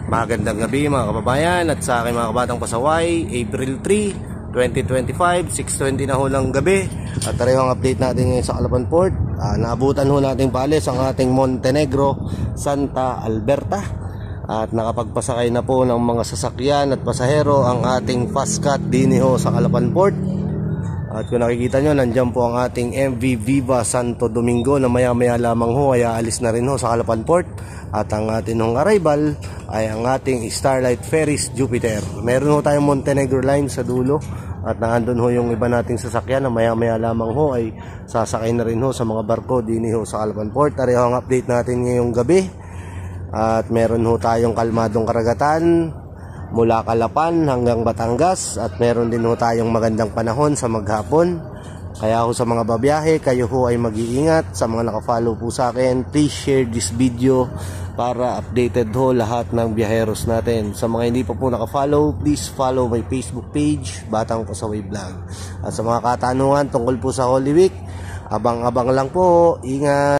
Magandang gabi mga kababayan at sa aking mga kabatang pasaway. April 3, 2025, 6:20 na ho ng gabi. At tayo ang update natin ngayon sa Calapan Port. Naabutan ho nating palis ang ating Montenegro, Santa Alberta. At nakapagpasakay na po ng mga sasakyan at pasahero ang ating Fastcat din ho sa Calapan Port. At kung nakikita nyo, nandyan po ang ating MV Viva Santo Domingo na maya-maya lamang ho ay aalis na rin ho sa Calapan Port. At ang ating hong arrival ay ang ating Starlight Ferries Jupiter. Meron ho tayong Montenegro line sa dulo. At nandun ho yung iba nating sasakyan na maya-maya lamang ho ay sasakay na rin ho sa mga barko din ho sa Calapan Port. Tari ho ang update natin ngayong gabi. At meron ho tayong kalmadong karagatan mula Calapan hanggang Batangas. At meron din ho tayong magandang panahon sa maghapon. Kaya ho sa mga babiyahe, kayo ho ay mag-iingat. Sa mga nakafollow po sa akin, please share this video para updated ho lahat ng biyaheros natin. Sa mga hindi pa po nakafollow, please follow my Facebook page, Batang Pasaway Vlog. At sa mga katanungan tungkol po sa Holy Week, abang-abang lang po. Ingat!